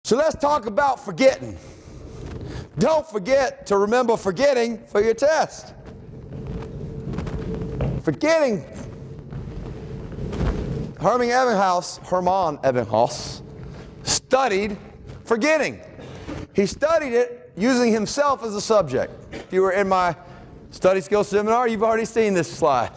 So let's talk about forgetting. Don't forget to remember forgetting for your test. Forgetting. Hermann Ebbinghaus studied forgetting. He studied it using himself as a subject. If you were in my study skills seminar, you've already seen this slide.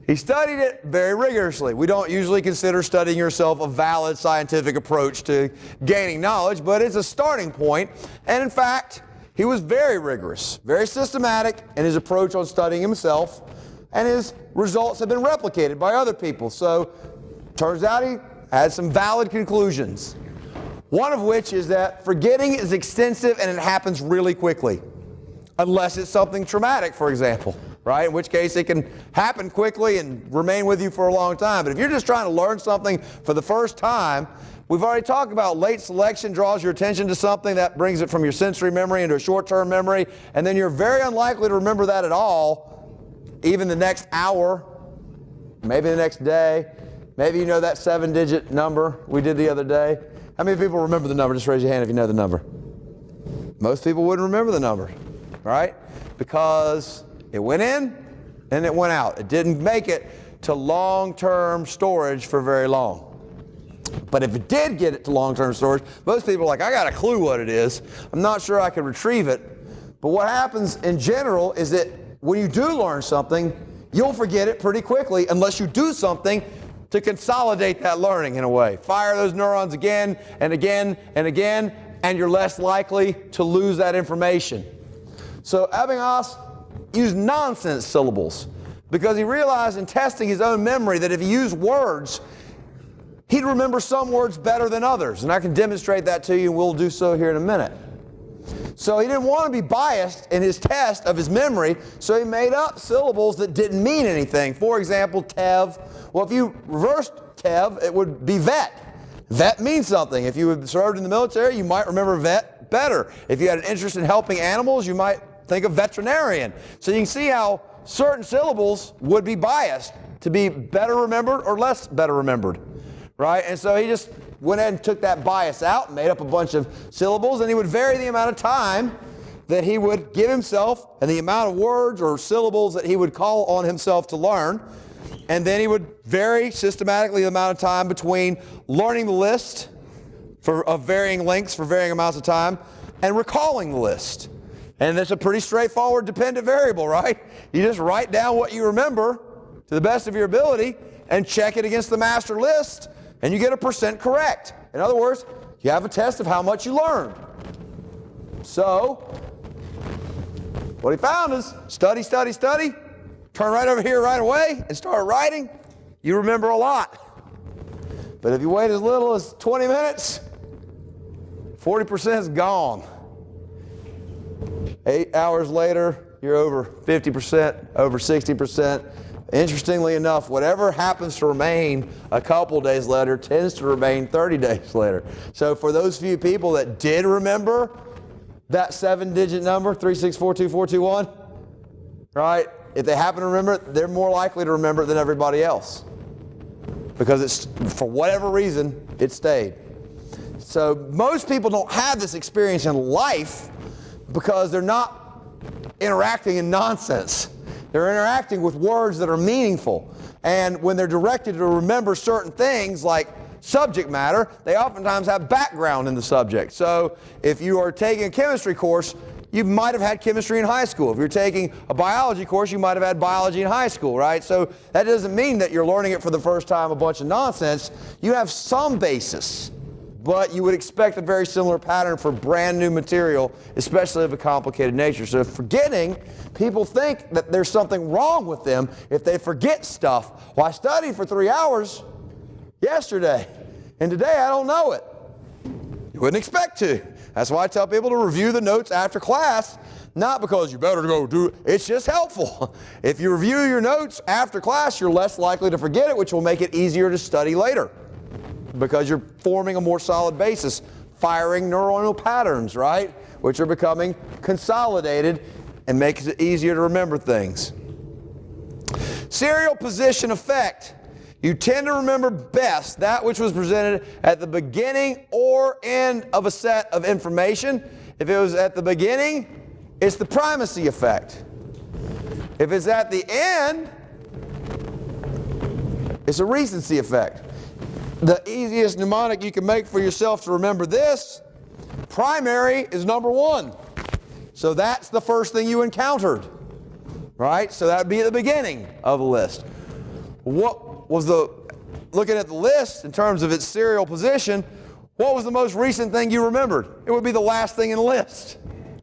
He studied it very rigorously. We don't usually consider studying yourself a valid scientific approach to gaining knowledge, but it's a starting point. And in fact, he was very rigorous, very systematic in his approach on studying himself, and his results have been replicated by other people. So, turns out he had some valid conclusions. One of which is that forgetting is extensive and it happens really quickly. Unless it's something traumatic, for example, right? In which case it can happen quickly and remain with you for a long time. But if you're just trying to learn something for the first time, we've already talked about late selection draws your attention to something that brings it from your sensory memory into a short-term memory, and then you're very unlikely to remember that at all, even the next hour, maybe the next day. Maybe you know that 7-digit number we did the other day. How many people remember the number? Just raise your hand if you know the number. Most people wouldn't remember the number, right? Because it went in and it went out. It didn't make it to long-term storage for very long. But if it did get it to long-term storage, most people are like, I got a clue what it is. I'm not sure I can retrieve it. But what happens in general is that when you do learn something, you'll forget it pretty quickly unless you do something to consolidate that learning in a way. Fire those neurons again and again and again, and you're less likely to lose that information. So Ebbinghaus used nonsense syllables because he realized in testing his own memory that if he used words, he'd remember some words better than others. And I can demonstrate that to you, and we'll do so here in a minute. So he didn't want to be biased in his test of his memory, so he made up syllables that didn't mean anything. For example, TEV. Well, if you reversed TEV, it would be vet. Vet means something. If you had served in the military, you might remember vet better. If you had an interest in helping animals, you might think of veterinarian. So you can see how certain syllables would be biased to be better remembered or less better remembered, right? And so he just went ahead and took that bias out and made up a bunch of syllables, and he would vary the amount of time that he would give himself and the amount of words or syllables that he would call on himself to learn. And then he would vary systematically the amount of time between learning the list of varying lengths for varying amounts of time and recalling the list. And that's a pretty straightforward dependent variable, right? You just write down what you remember to the best of your ability and check it against the master list, and you get a % correct. In other words, you have a test of how much you learned. So, what he found is study, study, study, turn right over here right away and start writing, you remember a lot. But if you wait as little as 20 minutes, 40% is gone. 8 hours later, you're over 50%, over 60%. Interestingly enough, whatever happens to remain a couple days later tends to remain 30 days later. So for those few people that did remember that 7-digit number, 3642421, right? If they happen to remember it, they're more likely to remember it than everybody else. Because it's, for whatever reason, it stayed. So most people don't have this experience in life because they're not interacting in nonsense. They're interacting with words that are meaningful. And when they're directed to remember certain things like subject matter, they oftentimes have background in the subject. So if you are taking a chemistry course, you might have had chemistry in high school. If you're taking a biology course, you might have had biology in high school, right? So that doesn't mean that you're learning it for the first time a bunch of nonsense. You have some basis, but you would expect a very similar pattern for brand new material, especially of a complicated nature. So forgetting, people think that there's something wrong with them if they forget stuff. Well, I studied for 3 hours yesterday, and today I don't know it. You wouldn't expect to. That's why I tell people to review the notes after class, not because you better go do it. It's just helpful. If you review your notes after class, you're less likely to forget it, which will make it easier to study later because you're forming a more solid basis, firing neuronal patterns, right, which are becoming consolidated and makes it easier to remember things. Serial position effect. You tend to remember best that which was presented at the beginning or end of a set of information. If it was at the beginning, it's the primacy effect. If it's at the end, it's a recency effect. The easiest mnemonic you can make for yourself to remember this: primary is number one. So that's the first thing you encountered, right? So that would be at the beginning of the list. What was looking at the list in terms of its serial position, what was the most recent thing you remembered? It would be the last thing in the list,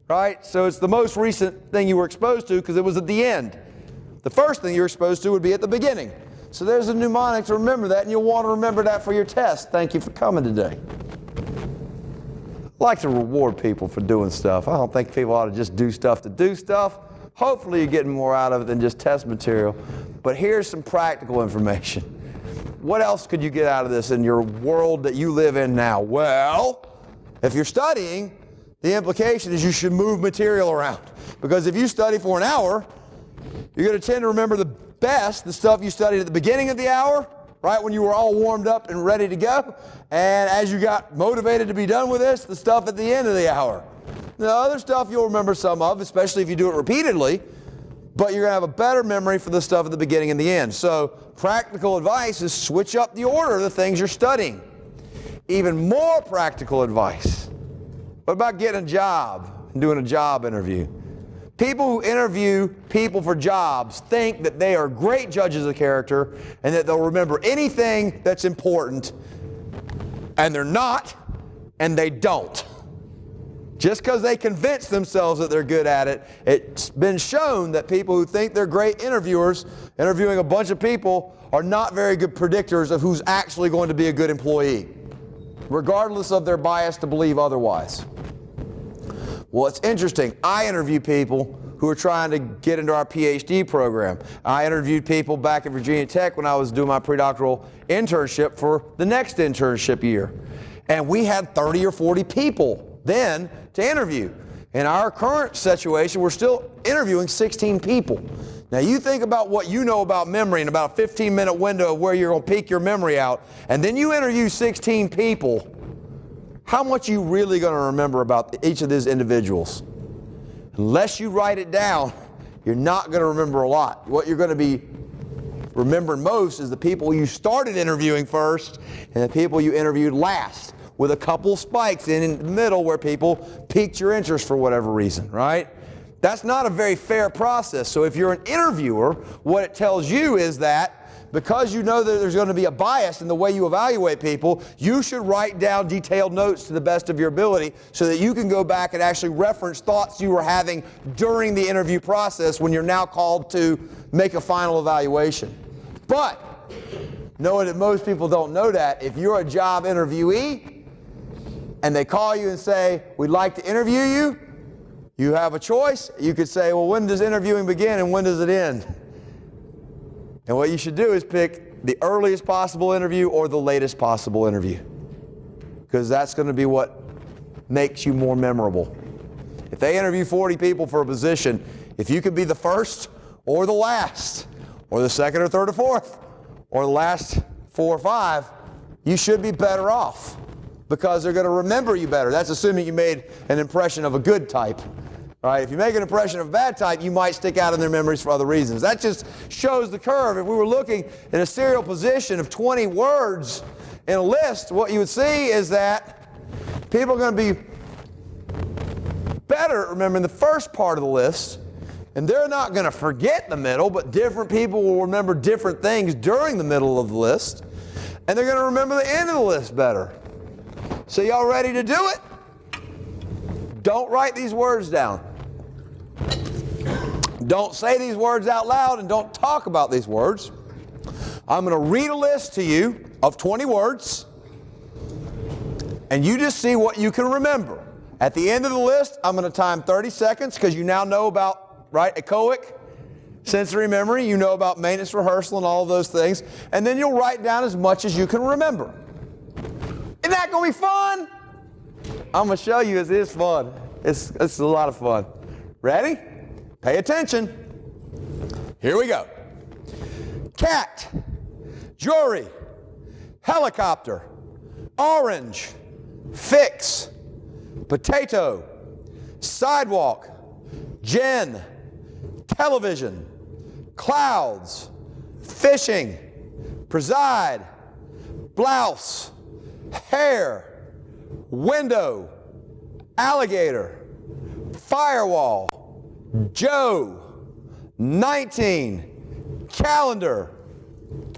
right? So it's the most recent thing you were exposed to because it was at the end. The first thing you were exposed to would be at the beginning. So there's a mnemonic to remember that, and you'll want to remember that for your test. Thank you for coming today. I like to reward people for doing stuff. I don't think people ought to just do stuff to do stuff. Hopefully you're getting more out of it than just test material. But here's some practical information. What else could you get out of this in your world that you live in now? Well, if you're studying, the implication is you should move material around. Because if you study for an hour, you're going to tend to remember the stuff you studied at the beginning of the hour, right when you were all warmed up and ready to go. And as you got motivated to be done with this, the stuff at the end of the hour. The other stuff you'll remember some of, especially if you do it repeatedly, but you're going to have a better memory for the stuff at the beginning and the end. So practical advice is switch up the order of the things you're studying. Even more practical advice. What about getting a job and doing a job interview? People who interview people for jobs think that they are great judges of character and that they'll remember anything that's important, and they're not, and they don't. Just because they convince themselves that they're good at it, it's been shown that people who think they're great interviewers, interviewing a bunch of people, are not very good predictors of who's actually going to be a good employee, regardless of their bias to believe otherwise. Well, it's interesting. I interview people who are trying to get into our PhD program. I interviewed people back at Virginia Tech when I was doing my predoctoral internship for the next internship year. And we had 30 or 40 people then to interview. In our current situation, we're still interviewing 16 people. Now you think about what you know about memory in about a 15-minute window of where you're going to peak your memory out, and then you interview 16 people. How much are you really going to remember about each of these individuals? Unless you write it down, you're not going to remember a lot. What you're going to be remembering most is the people you started interviewing first and the people you interviewed last, with a couple spikes in the middle where people piqued your interest for whatever reason, right? That's not a very fair process. So if you're an interviewer, what it tells you is that because you know that there's going to be a bias in the way you evaluate people, you should write down detailed notes to the best of your ability so that you can go back and actually reference thoughts you were having during the interview process when you're now called to make a final evaluation. But knowing that most people don't know that, if you're a job interviewee and they call you and say, "We'd like to interview you," you have a choice. You could say, "Well, when does interviewing begin and when does it end?" And what you should do is pick the earliest possible interview or the latest possible interview, because that's going to be what makes you more memorable. If they interview 40 people for a position, if you could be the first or the last, or the second or third or fourth, or the last 4 or 5, you should be better off because they're going to remember you better. That's assuming you made an impression of a good type. Right? If you make an impression of a bad type, you might stick out in their memories for other reasons. That just shows the curve. If we were looking in a serial position of 20 words in a list, what you would see is that people are going to be better at remembering the first part of the list, and they're not going to forget the middle, but different people will remember different things during the middle of the list, and they're going to remember the end of the list better. So y'all ready to do it? Don't write these words down. Don't say these words out loud, and don't talk about these words. I'm going to read a list to you of 20 words, and you just see what you can remember. At the end of the list, I'm going to time 30 seconds because you now know about, right, echoic, sensory memory. You know about maintenance rehearsal and all of those things. And then you'll write down as much as you can remember. Isn't that going to be fun? I'm going to show you it is fun. It's a lot of fun. Ready? Pay attention. Here we go. Cat. jury, helicopter, orange, fix, potato, sidewalk, gin, television, clouds, fishing, preside, blouse, hair, window, alligator, firewall, Joe, 19, calendar,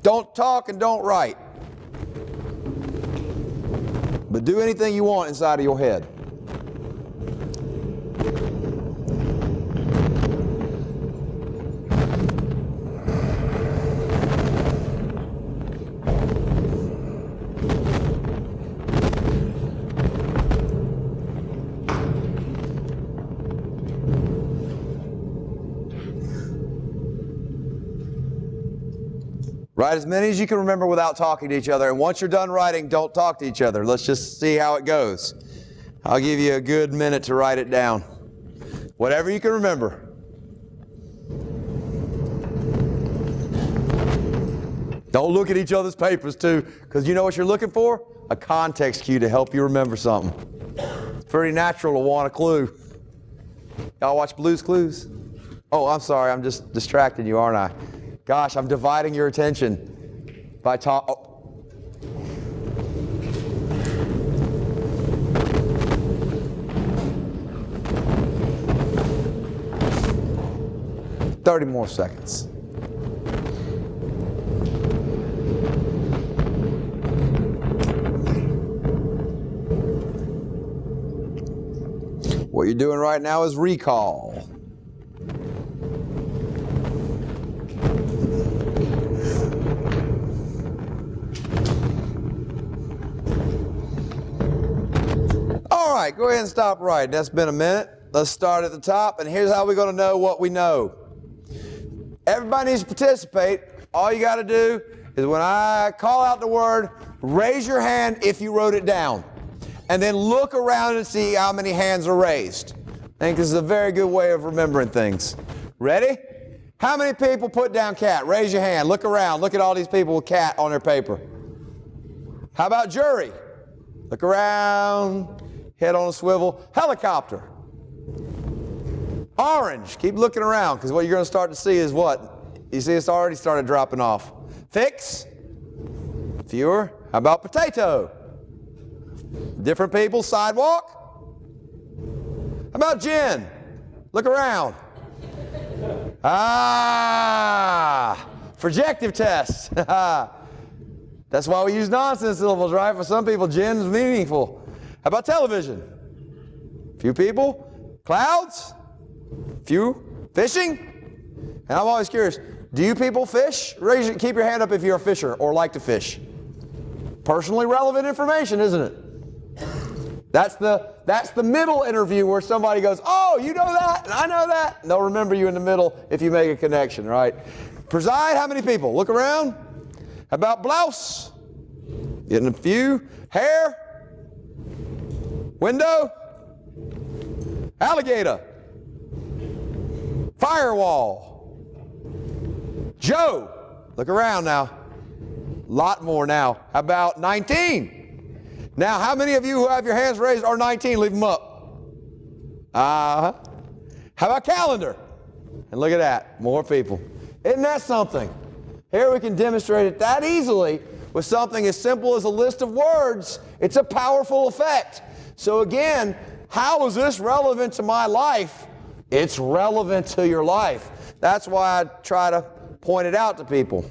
don't talk and don't write. But do anything you want inside of your head. Write as many as you can remember without talking to each other. And once you're done writing, don't talk to each other. Let's just see how it goes. I'll give you a good minute to write it down. Whatever you can remember. Don't look at each other's papers too, because you know what you're looking for? A context cue to help you remember something. It's pretty natural to want a clue. Y'all watch Blue's Clues? Oh, I'm sorry, I'm just distracting you, aren't I? Gosh, I'm dividing your attention by talk. Oh. "30 more seconds. What you're doing right now is recall. All right, go ahead and stop writing. That's been a minute. Let's start at the top, and here's how we're going to know what we know. Everybody needs to participate. All you got to do is when I call out the word, raise your hand if you wrote it down, and then look around and see how many hands are raised. I think this is a very good way of remembering things. Ready? How many people put down cat? Raise your hand. Look around. Look at all these people with cat on their paper. How about jury? Look around. Head on a swivel. Helicopter. Orange. Keep looking around, because what you're going to start to see is what? You see it's already started dropping off. Fix. Fewer. How about potato? Different people. Sidewalk. How about gin? Look around. Projective tests. That's why we use nonsense syllables, right? For some people, gin's meaningful. How about television? Few people. Clouds? Few. Fishing? And I'm always curious, do you people fish? Keep your hand up if you're a fisher or like to fish. Personally relevant information, isn't it? That's the middle interview where somebody goes, "Oh, you know that, and I know that." And they'll remember you in the middle if you make a connection, right? Preside, how many people? Look around. How about blouse? Getting a few. Hair? Window? Alligator? Firewall? Joe? Look around now. A lot more now. How about 19? Now, how many of you who have your hands raised are 19? Leave them up. How about calendar? And look at that, more people. Isn't that something? Here we can demonstrate it that easily with something as simple as a list of words. It's a powerful effect. So again, how is this relevant to my life? It's relevant to your life. That's why I try to point it out to people.